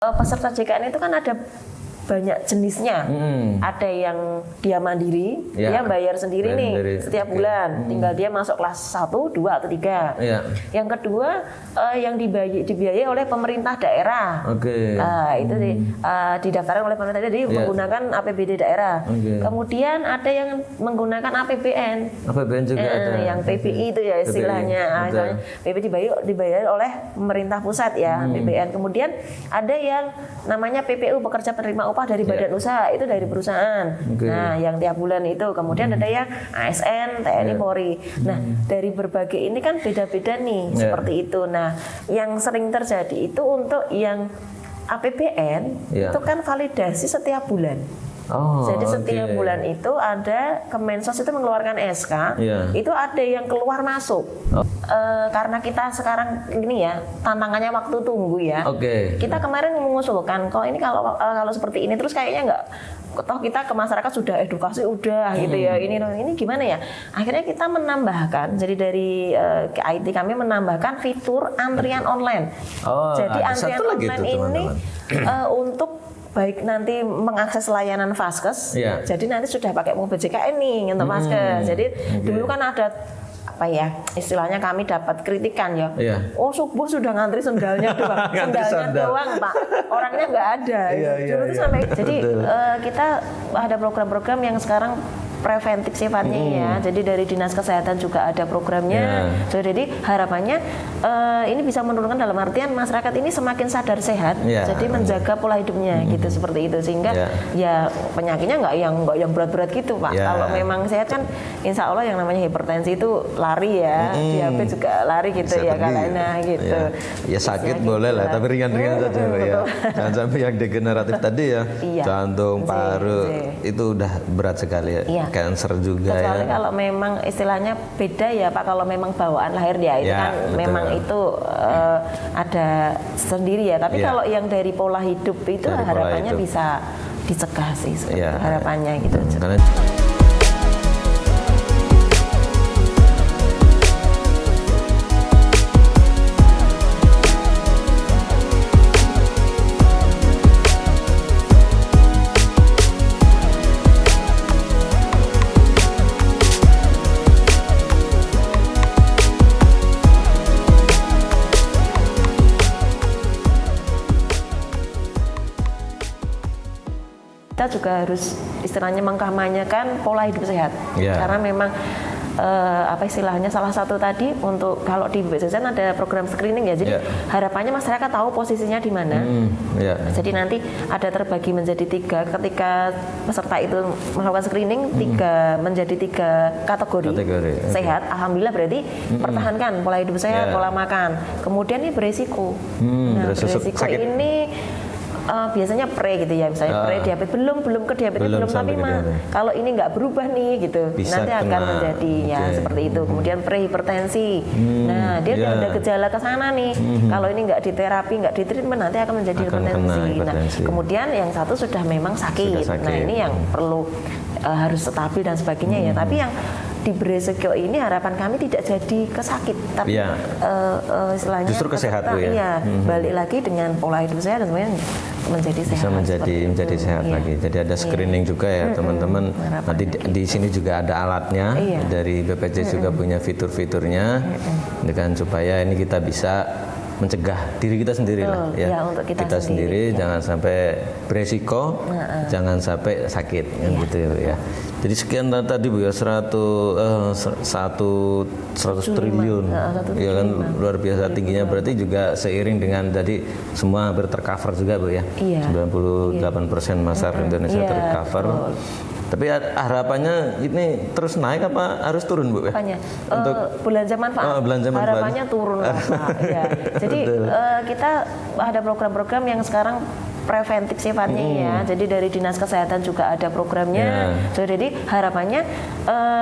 Peserta JKN itu kan ada banyak jenisnya. Ada yang dia mandiri, dia bayar sendiri setiap bulan. Tinggal dia masuk kelas 1, 2 atau 3. Yang kedua yang dibiayai oleh pemerintah daerah. Itu didaftarkan oleh pemerintah daerah, jadi menggunakan APBD daerah. Kemudian ada yang menggunakan APBN. APBN juga ada. Yang PPI itu ya istilahnya. PPI dibayar oleh pemerintah pusat ya, APBN. Kemudian ada yang namanya PPU, pekerja penerima upah dari badan usaha, itu dari perusahaan. Nah, yang tiap bulan itu. Kemudian ada yang ASN, TNI, Polri. Nah, dari berbagai ini kan beda-beda nih, seperti itu. Nah, yang sering terjadi itu untuk yang APBN itu kan validasi setiap bulan. Jadi setiap bulan itu ada Kemensos itu mengeluarkan SK, itu ada yang keluar masuk. Karena kita sekarang ini ya tantangannya waktu tunggu ya. Kita kemarin mengusulkan kok ini kalau seperti ini terus kayaknya nggak, toh kita ke masyarakat sudah edukasi udah gitu ya. Ini gimana ya? Akhirnya kita menambahkan, jadi dari IT kami menambahkan fitur antrian online. Jadi antrian online ini untuk baik nanti mengakses layanan Vaskes, jadi nanti sudah pakai mobil JKN nih untuk Vaskes. Jadi dulu kan ada apa ya istilahnya, kami dapat kritikan ya. Oh, subuh sudah ngantri sendalnya doang, doang Pak, orangnya nggak ada. Dulu tuh sampai jadi kita ada program-program yang sekarang preventif sifatnya ya. Jadi dari Dinas Kesehatan juga ada programnya. Jadi harapannya ini bisa menurunkan, dalam artian masyarakat ini semakin sadar sehat. Jadi menjaga pola hidupnya gitu, seperti itu, sehingga ya penyakitnya nggak yang berat-berat gitu Pak. Kalau memang sehat kan insya Allah yang namanya hipertensi itu lari ya, diabetes juga lari gitu bisa ya kalena gitu. Ya sakit boleh lah, tapi ringan-ringan saja ya. Jangan sampai yang degeneratif tadi ya, jantung, paru itu udah berat sekali ya. Cancer juga. Kecuali kalau memang istilahnya beda ya Pak, kalau memang bawaan lahir ya itu kan betul. Memang itu ada sendiri ya. Tapi kalau yang dari pola hidup itu dari harapannya bisa dicegah sih, harapannya gitu. Karena kita juga harus istilahnya mengkampanyekan pola hidup sehat, karena memang apa istilahnya salah satu tadi untuk kalau di BPJS ada program screening ya, jadi harapannya masyarakat tahu posisinya di mana. Jadi nanti ada terbagi menjadi 3 ketika peserta itu melakukan screening, menjadi 3 kategori. Sehat, alhamdulillah berarti pertahankan pola hidup sehat, pola makan. Kemudian ini beresiko. Beresiko ini biasanya pre gitu ya, misalnya pre diabetes belum ke diabetes belum, tapi kalau ini nggak berubah nih gitu bisa nanti akan menjadi seperti itu. Kemudian pre hipertensi, nah dia ada gejala ke sana nih, kalau ini nggak diterapi, nggak ditreatment nanti akan menjadi hipertensi. Nah kemudian yang satu sudah memang sakit. Nah ini yang perlu harus stabil dan sebagainya ya. Tapi yang di beresiko ini harapan kami tidak jadi kesakit, tapi istilahnya justru kesehatan balik lagi dengan pola hidup sehat dan semuanya menjadi sehat. Bisa menjadi sehat lagi. Jadi ada screening juga ya teman-teman. Nanti di sini juga ada alatnya dari BPJS juga punya fitur-fiturnya, dengan supaya ini kita bisa mencegah diri kita sendiri lah ya. Untuk kita sendiri jangan sampai beresiko, jangan sampai sakit gitu ya. Jadi sekian tadi Bu ya, 100 triliun ya kan, luar biasa tingginya. Berarti juga seiring dengan tadi semua hampir tercover juga Bu ya. 98% masyarakat Indonesia tercover. Tapi harapannya ini terus naik apa harus turun Bu? Untuk belanja manfaat. Harapannya turun Pak. Jadi kita ada program-program yang sekarang preventif sifatnya ya. Jadi dari Dinas Kesehatan juga ada programnya. Jadi harapannya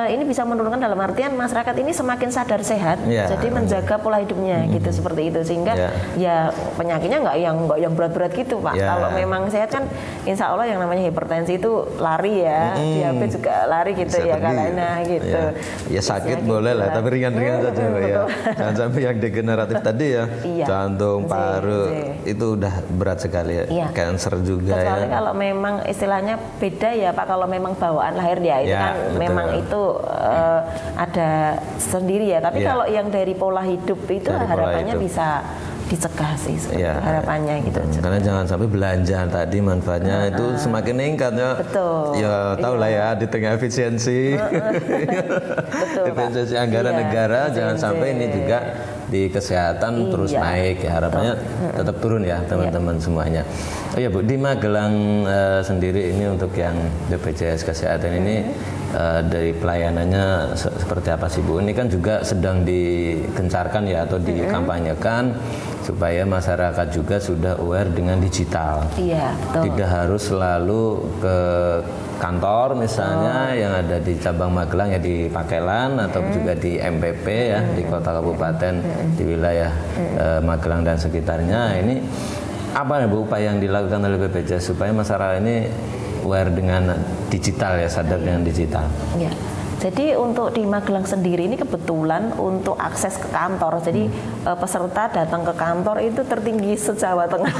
ini bisa menurunkan dalam artian masyarakat ini semakin sadar sehat. Jadi menjaga pola hidupnya gitu seperti itu sehingga ya penyakitnya nggak yang berat-berat gitu Pak. Kalau memang sehat kan insya Allah yang namanya hipertensi itu lari ya, diabetes juga lari gitu ya kalanya gitu. Ya sakit boleh lah, tapi ringan-ringan saja ya. Jangan sampai yang degeneratif tadi ya, jantung, paru itu udah berat sekali ya. Cancer juga kecuali ya. Kalau memang istilahnya beda ya Pak, kalau memang bawaan lahir dia itu kan memang itu ada sendiri ya. Tapi kalau yang dari pola hidup itu harapannya bisa dicegah sih harapannya gitu. Karena jangan sampai belanja tadi manfaatnya itu semakin meningkat ya. Betul. Ya tahu lah ya di tengah efisiensi, efisiensi anggaran negara, jangan sampai ini juga di kesehatan terus naik ya, harapannya tetap turun ya teman-teman semuanya. Oh ya Bu, di Magelang sendiri ini untuk yang BPJS Kesehatan ini dari pelayanannya seperti apa sih Bu? Ini kan juga sedang digencarkan ya atau dikampanyekan supaya masyarakat juga sudah aware dengan digital. Iya, betul. Tidak harus selalu ke kantor misalnya yang ada di cabang Magelang ya di Pakelan atau juga di MPP ya di kota kabupaten di wilayah Magelang dan sekitarnya. Ini apa ya Bu upaya yang dilakukan oleh BPJS supaya masyarakat ini aware dengan digital ya, sadar dengan digital? Iya. Jadi untuk di Magelang sendiri ini kebetulan untuk akses ke kantor. Jadi peserta datang ke kantor itu tertinggi se-Jawa Tengah.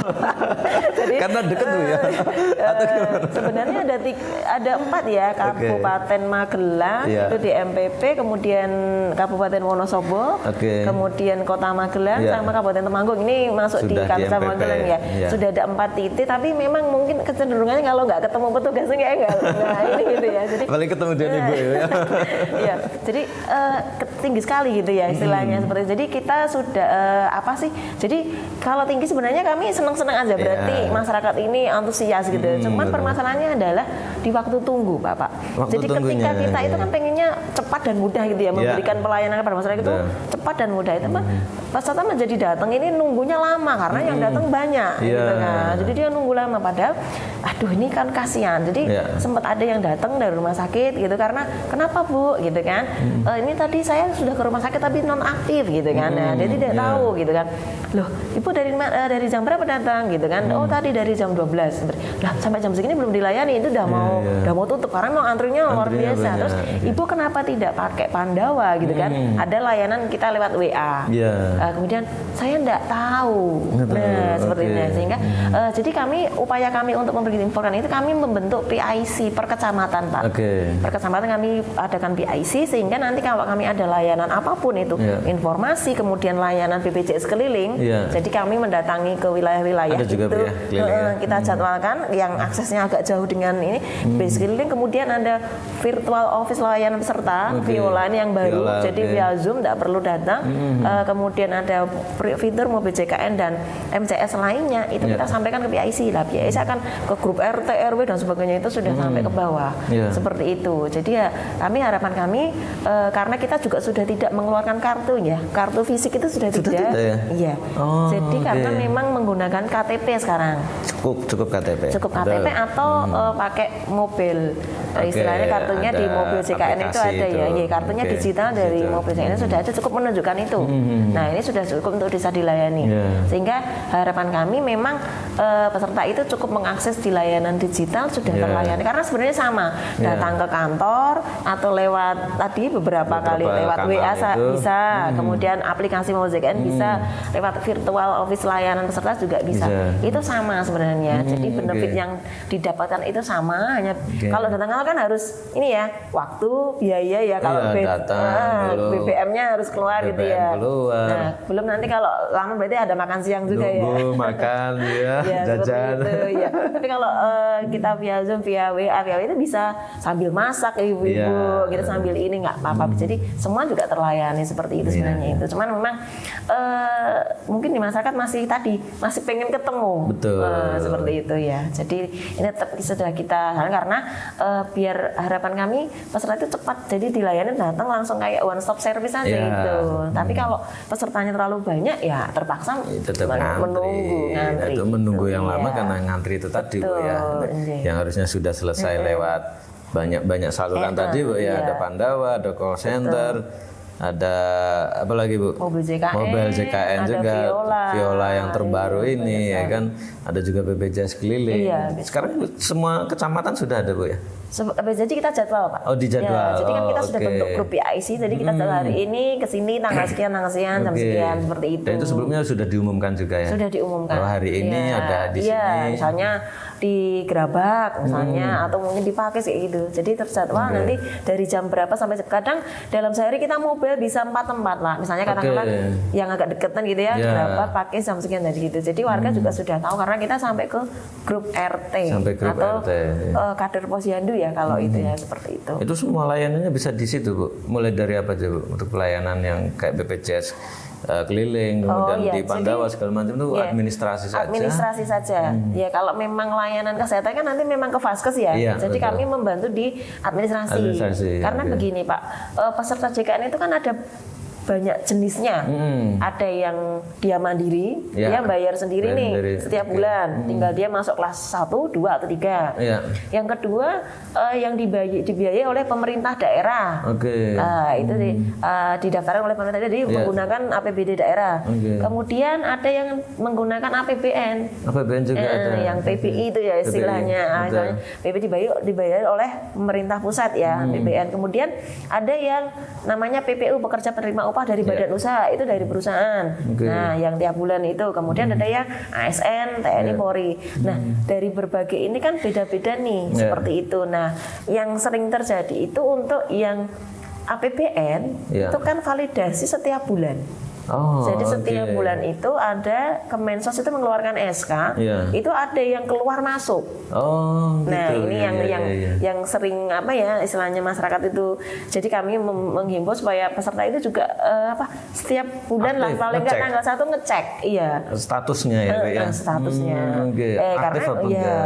Jadi, karena dekat tuh ya. Sebenarnya ada 4 ya, Kabupaten Magelang itu di MPP, kemudian Kabupaten Wonosobo, kemudian Kota Magelang sama Kabupaten Temanggung. Ini masuk di kantor Magelang ya. Sudah ada 4 titik, tapi memang mungkin kecenderungannya kalau nggak ketemu petugasnya kayak nggak. Nah ini gitu ya. Jadi paling ketemu dia Ibu ya. Iya, jadi tinggi sekali gitu ya istilahnya seperti itu. Jadi kita sudah apa sih? Jadi kalau tinggi sebenarnya kami senang-senang aja, berarti masyarakat ini antusias gitu. Cuman permasalahannya adalah di waktu tunggu, Bapak. Jadi ketika kita itu kan pengennya cepat dan mudah gitu ya, memberikan pelayanan kepada masyarakat itu cepat dan mudah. Itu peserta menjadi datang ini nunggunya lama karena yang datang banyak gitu kan. Jadi dia nunggu lama padahal aduh ini kan kasihan. Jadi sempat ada yang datang dari rumah sakit gitu karena kenapa Bu gitu kan, ini tadi saya sudah ke rumah sakit tapi non aktif gitu kan, nah, dia tidak tahu gitu kan, loh Ibu dari jam berapa datang gitu kan, oh tadi dari jam 12, lah sampai jam segini belum dilayani, itu udah mau tutup karena mau antrinya luar biasa banyak. Terus Ibu kenapa tidak pakai Pandawa gitu kan, ada layanan kita lewat WA, kemudian saya enggak tahu, nah seperti ini sehingga jadi upaya kami untuk memberi informasi itu kami membentuk PIC per kecamatan Pak, per kecamatan kami adakan PIC sehingga nanti kalau kami ada layanan apapun itu informasi kemudian layanan BPJS keliling jadi kami mendatangi ke wilayah-wilayah itu kita jadwalkan yang aksesnya agak jauh dengan ini BPJS keliling, kemudian ada virtual office layanan peserta Viola ini yang baru jadi via Zoom tidak perlu datang, kemudian ada fitur mobil JKN dan MCS lainnya itu kita sampaikan ke PIC lah, PIC akan ke grup RT RW dan sebagainya itu sudah sampai ke bawah seperti itu. Jadi ya harapan kami karena kita juga sudah tidak mengeluarkan kartu ya, kartu fisik itu sudah tidak ya? Iya. Jadi karena memang menggunakan KTP sekarang. Cukup KTP atau pakai mobil, istilahnya kartunya di mobil JKN itu ada itu. Ya kartunya digital dari mobil JKN sudah ada, cukup menunjukkan itu. Nah ini sudah cukup untuk bisa dilayani sehingga harapan kami memang peserta itu cukup mengakses di layanan digital sudah terlayani karena sebenarnya sama datang ke kantor atau lewat tadi beberapa kali lewat WA bisa, kemudian aplikasi mobil JKN bisa, lewat virtual office layanan peserta juga bisa. Itu sama sebenarnya. Jadi benefit yang didapatkan itu sama, hanya kalau datang kan harus ini ya, waktu, biaya ya, kalau BBM-nya harus keluar gitu ya. Nah, belum nanti kalau lama berarti ada makan siang juga ya. Makan ya, jajan. Ya. Tapi kalau kalau kita via Zoom, via WA itu bisa sambil masak ibu-ibu, gitu sambil ini nggak apa-apa. Jadi semua juga terlayani seperti itu sebenarnya itu. Cuman memang mungkin di masyarakat masih pengen ketemu, seperti itu ya. Jadi ini tetap sudah kita karena biar harapan kami peserta itu cepat, jadi dilayani datang langsung kayak one stop service aja gitu. Tapi kalau pesertanya terlalu banyak ya terpaksa menunggu yang lama karena ngantri itu tadi Bu ya. Yang harusnya sudah selesai lewat banyak saluran tadi Bu ya. Ada Pandawa, ada call center, ada apa lagi Bu? Mobil JKN juga, Viola yang terbaru ini ya kan. Ada juga BPJS keliling. Sekarang semua kecamatan sudah ada Bu ya? Jadi kita jadwal Pak. Oh dijadwal. Jadi kan kita sudah bentuk grup PIC. Jadi kita hari ini ke sini tanggal sekian, jam sekian seperti itu. Dan itu sebelumnya sudah diumumkan juga ya? Sudah diumumkan. Kalau hari ini ada di sini. Misalnya di Gerabak misalnya atau mungkin di Pakis kayak gitu. Jadi terjadwal nanti dari jam berapa sampai kadang dalam sehari kita mobil bisa 4 tempat lah. Misalnya kadang-kadang yang agak deketan gitu ya, Gerabak, Pakis jam sekian dari gitu. Jadi warga juga sudah tahu karena kita sampai ke grup RT atau kader posyandu ya kalau itu ya seperti itu. Itu semua layanannya bisa di situ Bu. Mulai dari apa aja Bu? Untuk pelayanan yang kayak BPJS keliling, kemudian di Pandawa segala macam itu administrasi saja. Administrasi saja. Ya kalau memang layanan kesehatan kan nanti memang ke Vaskes ya. Jadi kami membantu di administrasi. Karena begini Pak, peserta JKN itu kan ada banyak jenisnya. Ada yang dia mandiri, dia bayar sendiri setiap bulan. Tinggal dia masuk kelas 1, 2 atau 3. Yang kedua yang dibiayai oleh pemerintah daerah. Itu didaftarkan oleh pemerintah daerah, jadi menggunakan APBD daerah. Kemudian ada yang menggunakan APBN. APBN juga ada. Yang PPI itu ya istilahnya. PPI dibayar oleh pemerintah pusat ya, PBN. Kemudian ada yang namanya PPU, pekerja penerima upah dari badan usaha, itu dari perusahaan. Nah, yang tiap bulan itu. Kemudian ada yang ASN, TNI, Polri. Nah, dari berbagai ini kan beda-beda nih, seperti itu. Nah, yang sering terjadi itu untuk yang APBN itu kan validasi setiap bulan. Jadi setiap bulan itu ada Kemensos itu mengeluarkan SK, itu ada yang keluar masuk. Nah ini yang sering apa ya istilahnya masyarakat itu. Jadi kami menghimbau supaya peserta itu juga setiap bulan lah paling nggak tanggal 1 ngecek, statusnya ya. Statusnya.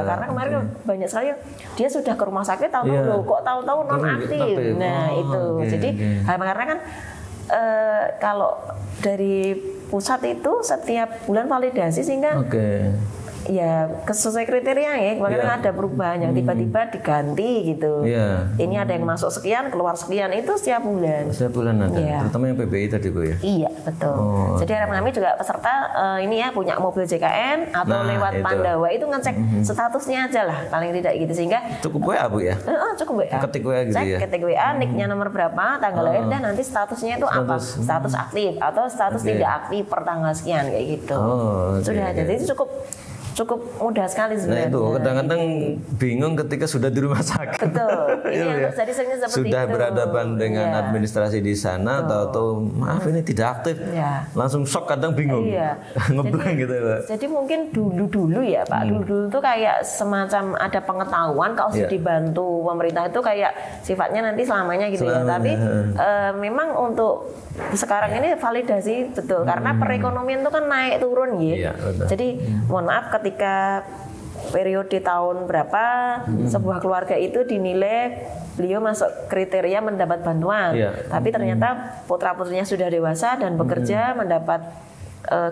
Karena kemarin banyak sekali dia sudah ke rumah sakit tahu-tahu kok tahu-tahu non aktif. Nah itu. Jadi karena kan kalau dari pusat itu setiap bulan validasi sehingga ya sesuai kriteria ya. Kemarin ada perubahan yang tiba-tiba diganti gitu. Ini ada yang masuk sekian, keluar sekian, itu setiap bulan. Setiap bulan ada. Terutama yang PBI tadi Bu ya. Iya betul. Jadi harapan kami juga peserta ini ya punya mobil JKN atau lewat Pandawa itu ngecek statusnya aja lah paling tidak gitu sehingga cukup WA Bu ya. Cukup WA. Ketik WA gitu ya. Ketik WA, nicknya nomor berapa, tanggal lahir dan nanti statusnya itu apa? Status aktif atau status tidak aktif per tanggal sekian kayak gitu. Sudah ada. Jadi cukup mudah sekali sebenarnya. Nah itu kadang-kadang bingung ketika sudah di rumah sakit. Betul. Ini yang terjadi seringnya seperti sudah itu. Berhadapan dengan administrasi di sana atau maaf ini tidak aktif. Langsung shock kadang bingung. Ngeblank gitu Pak. Jadi mungkin dulu ya Pak. Dulu tuh kayak semacam ada pengetahuan kalau sudah dibantu pemerintah itu kayak sifatnya nanti selamanya gitu ya. Tapi memang untuk sekarang ini validasi betul karena perekonomian itu kan naik turun ya. Jadi mohon maaf ketika periode tahun berapa sebuah keluarga itu dinilai beliau masuk kriteria mendapat bantuan, tapi ternyata putra-putrinya sudah dewasa dan bekerja mendapat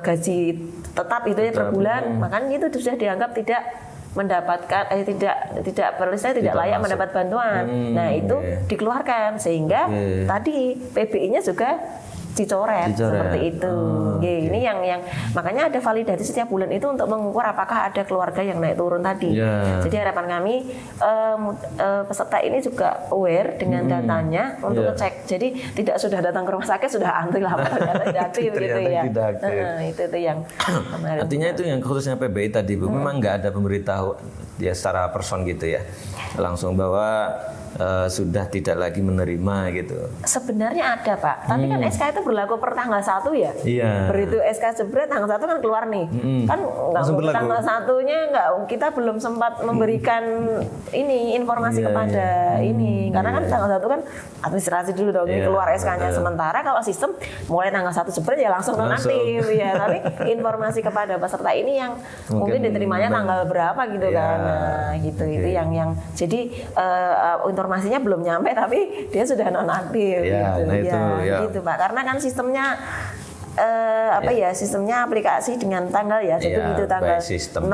gaji tetap itu ya per bulan, makanya itu sudah dianggap tidak mendapatkan tidak layak mendapat bantuan. Nah itu dikeluarkan sehingga tadi PBI-nya juga dicoret seperti itu. Ini yang makanya ada validasi setiap bulan itu untuk mengukur apakah ada keluarga yang naik turun tadi. Jadi harapan kami peserta ini juga aware dengan datanya untuk ngecek. Jadi tidak sudah datang ke rumah sakit sudah antri lah ternyata tidak aktif gitu ya. Itu yang artinya itu yang khususnya PBI tadi Bu, memang nggak ada pemberitahu ya secara person gitu ya langsung bahwa sudah tidak lagi menerima gitu. Sebenarnya ada Pak, tapi kan SK itu berlaku per tanggal 1 ya. Iya. Begitu SK jebret tanggal 1 kan keluar nih. Kan Langsung berlaku. tanggal 1-nya kita belum sempat memberikan ini informasi kepada ini. Karena kan tanggal 1 kan administrasi dulu dong, ini keluar SK-nya. Sementara kalau sistem mulai tanggal 1 jebret ya langsung nonaktif ya. Tapi informasi kepada peserta ini yang mungkin diterimanya tanggal berapa gitu kan. Nah, gitu itu yang jadi informasinya belum nyampe tapi dia sudah nonaktif gitu. Nah itu, gitu Pak. Karena kan sistemnya sistemnya aplikasi dengan tanggal ya. Jadi begitu tanggal 00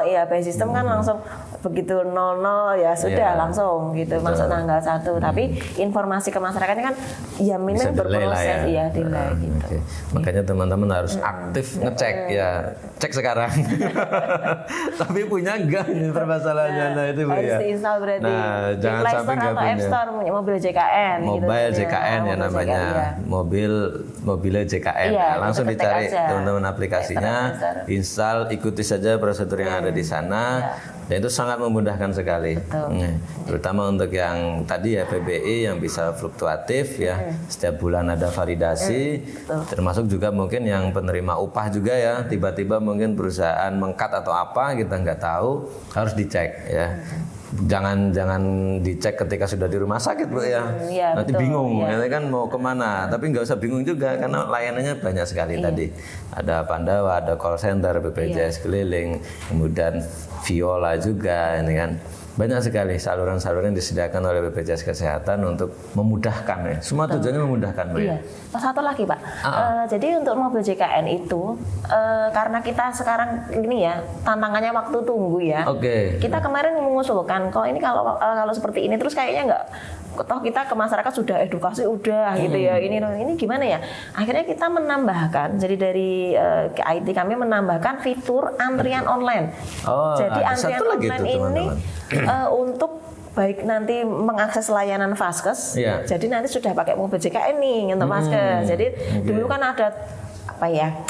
ya by sistem kan langsung begitu 00 ya sudah langsung gitu masuk tanggal 1. Tapi informasi ke masyarakatnya kan ya memang berproses ya delay gitu. Makanya teman-teman harus aktif ngecek ya. Cek sekarang. Tapi punya enggak ini permasalahannya nah itu Bu ya. Harus diinstal berarti. Nah, jangan sampai enggak punya. App Store mobil JKN Mobile gitu. JKN ya namanya. Mobilnya JKN. Langsung dicari teman-teman aplikasinya, install, ikuti saja prosedur yang ada di sana. Dan itu sangat memudahkan sekali. Terutama untuk yang tadi ya PBI yang bisa fluktuatif ya. Setiap bulan ada validasi. Termasuk juga mungkin yang penerima upah juga ya. Tiba-tiba mungkin perusahaan mengkat atau apa kita nggak tahu, harus dicek ya. Jangan dicek ketika sudah di rumah sakit Bu ya. Nanti bingung, ini kan mau kemana. Tapi nggak usah bingung juga karena layanannya banyak sekali tadi. Ada Pandawa, ada call center, BPJS keliling, kemudian Viola juga, ini kan. Banyak sekali saluran-saluran yang disediakan oleh BPJS Kesehatan untuk memudahkan ya. Semua tujuannya memudahkan Bu ya. Satu lagi Pak. Jadi untuk mobil JKN itu karena kita sekarang ini ya tantangannya waktu tunggu ya. Kita kemarin mengusulkan kalau ini kalau seperti ini terus kayaknya nggak toh kita ke masyarakat sudah edukasi udah gitu ya ini gimana ya akhirnya kita menambahkan jadi dari IT kami menambahkan fitur antrian online. Jadi antrian online ini untuk baik nanti mengakses layanan Vaskes, jadi nanti sudah pakai mobil JKN nih untuk Vaskes. Jadi dulu kan ada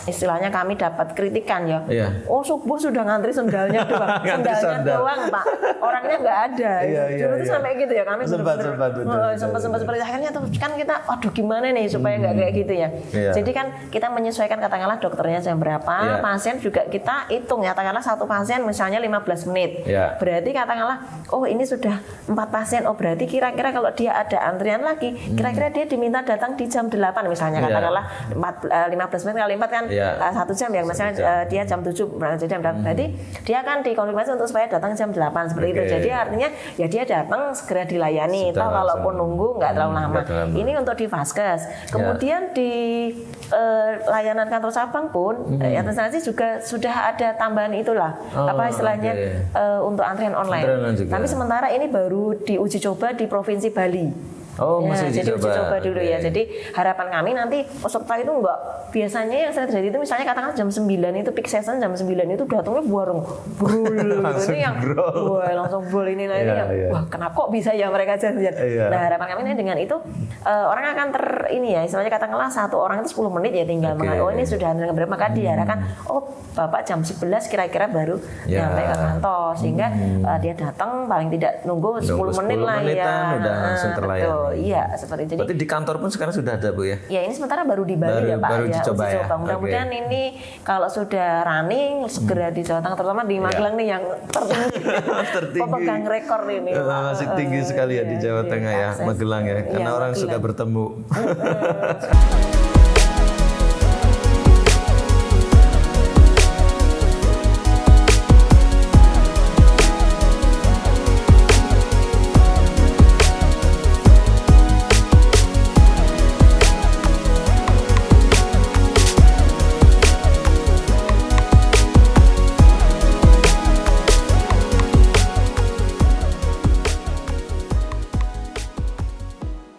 istilahnya kami dapat kritikan ya. Oh subuh sudah ngantri sendalnya doang, doang Pak, orangnya nggak ada. Dulu tuh sampai gitu ya kami sempat seperti akhirnya tuh kan kita, aduh gimana nih supaya nggak kayak gitu ya. Jadi kan kita menyesuaikan katakanlah dokternya jam berapa, pasien juga kita hitung ya, katakanlah satu pasien misalnya 15 menit. Berarti katakanlah, oh ini sudah 4 pasien, oh berarti kira-kira kalau dia ada antrian lagi, kira-kira dia diminta datang di jam 8 misalnya katakanlah 15 menit kali 4 kan 1 jam ya, misalnya dia jam 7 berarti dia akan dikonfirmasi untuk supaya datang jam 8 seperti itu. Jadi artinya ya dia datang segera dilayani. Toh kalaupun nunggu nggak terlalu lama. Ini untuk di Vaskes. Kemudian di layanan kantor cabang pun administrasi juga sudah ada tambahan itulah istilahnya untuk antrian online. Tapi sementara ini baru diuji coba di Provinsi Bali. Jadi uji coba dulu ya. Jadi harapan kami nanti peserta itu enggak, biasanya yang sering terjadi itu misalnya katakan jam 9 itu peak season jam 9 itu datangnya bareng brul gitu. Ini yang langsung brul ini wah kenapa kok bisa ya mereka janjian. Nah harapan kami ini dengan itu orang akan istilahnya katakanlah satu orang itu 10 menit ya tinggal oh ini sudah berapa, maka diarahkan oh Bapak jam 11 kira-kira baru nyampe ke kantor sehingga dia datang paling tidak nunggu 10 menit lah ya. Udah langsung terlayani. Iya seperti itu. Berarti di kantor pun sekarang sudah ada Bu ya? Ya ini sementara baru di Bali ya Pak. Baru dicoba ya. Mudah-mudahan ini kalau sudah running segera di Jawa Tengah, terutama di Magelang nih yang tertinggi. Pemegang rekor ini. Masih tinggi sekali ya di Jawa Tengah ya, Magelang ya. Karena orang suka bertemu.